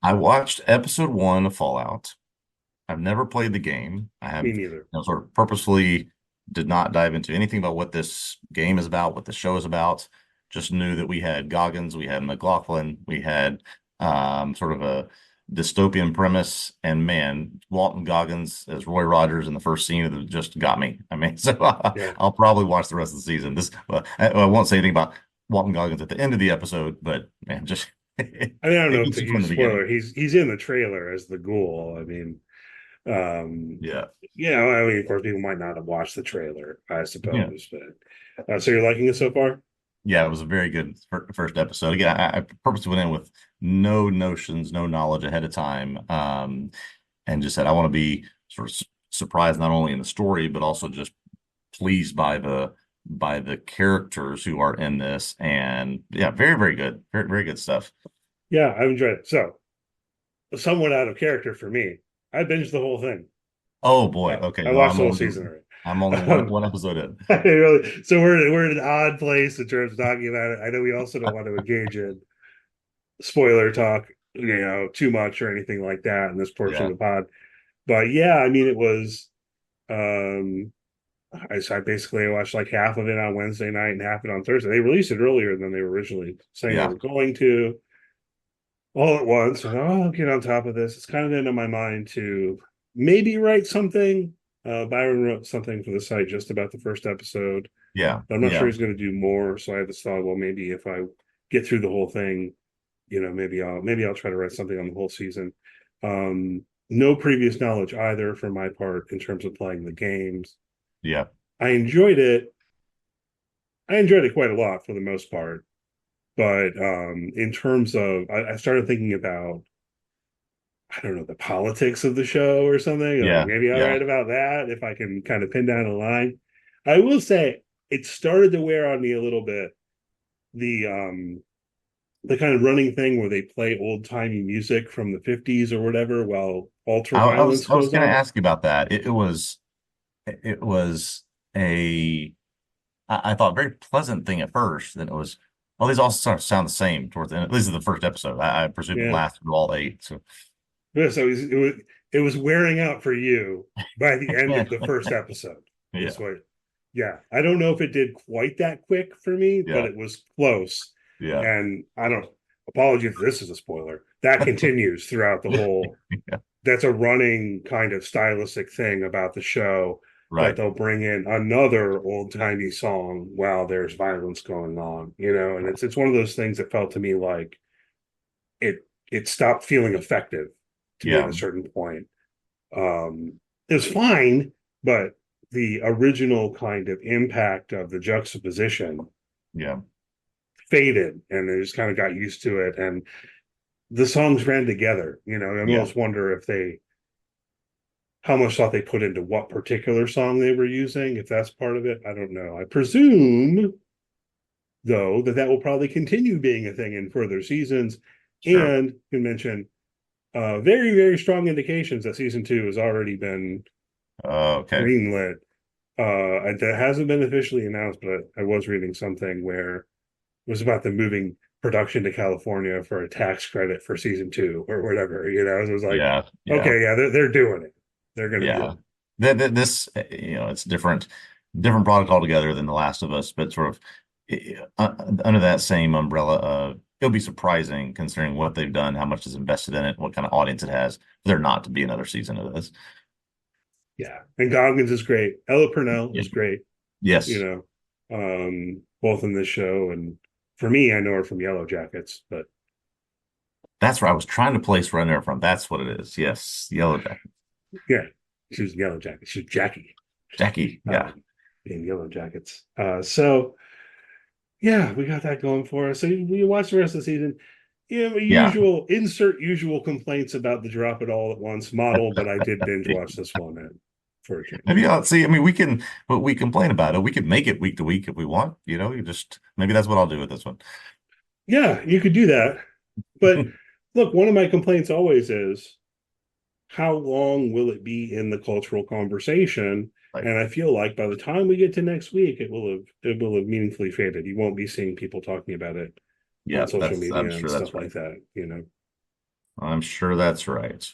I watched episode one of Fallout. I've never played the game. I have, Me neither. sort of purposefully did not dive into anything about what this game is about, what the show is about. Just knew that we had Goggins, we had McLaughlin, we had sort of a dystopian premise, and man, Walton Goggins as Roy Rogers in the first scene of just got me. I mean, so Yeah. I'll probably watch the rest of the season. I won't say anything about Walton Goggins at the end of the episode, but man, just it I mean, I don't know if gets it's a you from huge the spoiler. beginning. He's in the trailer as the ghoul. I mean, um, Yeah. I mean, of course, people might not have watched the trailer, I Yeah. suppose. But so you're liking it so far? Yeah, it was a very good first episode. Again, I purposely went in with no notions, no knowledge ahead of time, and just said I want to be sort of surprised not only in the story but also just pleased by the characters who are in this. And yeah, very very good, very very good stuff. Yeah, I've enjoyed it. So, somewhat out of character for me. I binged the whole thing. Oh boy, okay. I Well, watched the whole season I'm only already. one episode in. So we're in an odd place in terms of talking about it. I know we also don't want to engage in spoiler talk, too much or anything like that in this portion of Yeah, the pod. But yeah, I mean, it was. Um, I basically watched like half of it on Wednesday night and half of it on Thursday. They released it earlier than they were originally saying they yeah, were going to, all at once. And I'll get on top of this. It's kind of into my mind to maybe write something. Byron wrote something for the site just about the first episode. yeah, I'm not sure yeah, he's going to do more. So I have this thought, well, maybe if I get through the whole thing, maybe I'll try to write something on the whole season. No previous knowledge either for my part in terms of playing the games. yeah. I enjoyed it. I enjoyed it quite a lot for the most part. But in terms of, I started thinking about, I don't know, the politics of the show or something. Like Yeah, maybe I'll yeah. write about that if I can kind of pin down a line. I will say it started to wear on me a little bit. The kind of running thing where they play old timey music from the 50s or whatever while ultra violence I was goes going to on. ask you about that. It was a I thought very pleasant thing at first. Then it was, well, these all sort of sound the same towards the end, at least in the first episode. I presume it Yeah. lasted all eight. So Yeah, so it was wearing out for you by the end yeah, of the first episode. yeah, Is what, yeah. I don't know if it did quite that quick for me, but yeah, it was close. yeah, And I don't apology if this is a spoiler. That continues throughout the whole. yeah. That's a running kind of stylistic thing about the show that Right. they'll bring in another old timey song while there's violence going on, and it's one of those things that felt to me like it stopped feeling effective to me at Yeah, a certain point. It was fine, but the original kind of impact of the juxtaposition yeah, faded, and I just kind of got used to it. And the songs ran together. I yeah. almost wonder if they how much thought they put into what particular song they were using. If that's part of it, I don't know. I presume though that will probably continue being a thing in further seasons. Sure. And you mentioned very, very strong indications that season two has already been Okay. greenlit. That hasn't been officially announced, but I was reading something where it was about them moving production to California for a tax credit for season two or whatever. So it was like, Yeah, yeah, okay, yeah, they're doing it. They're going to do yeah. it. This, it's different product altogether than The Last of Us, but sort of under that same umbrella of it'll be surprising considering what they've done, how much is invested in it, what kind of audience it has, for there not to be another season of this. Yeah, and Goggins is great. Ella Purnell Yeah. is great. Yes, Both in this show, and for me, I know her from Yellow Jackets, but that's where I was trying to place where I know her from. That's what it is. Yes, Yellow Jacket. yeah, she was Yellow Jackets. She was Jackie Jackie. Yeah, in Yellow Jackets. So yeah, we got that going for us. So you watch the rest of the season. yeah. Usual complaints about the drop it all at once model, but I did binge watch this one for a change. Maybe I'll see. I mean, but we complain about it. We could make it week to week if we want. You just maybe that's what I'll do with this one. Yeah, you could do that. But look, one of my complaints always is how long will it be in the cultural conversation? Like, And I feel like by the time we get to next week, it will have meaningfully faded. You won't be seeing people talking about it on yeah, social I'm media and sure that's stuff right. like that. I'm sure that's right.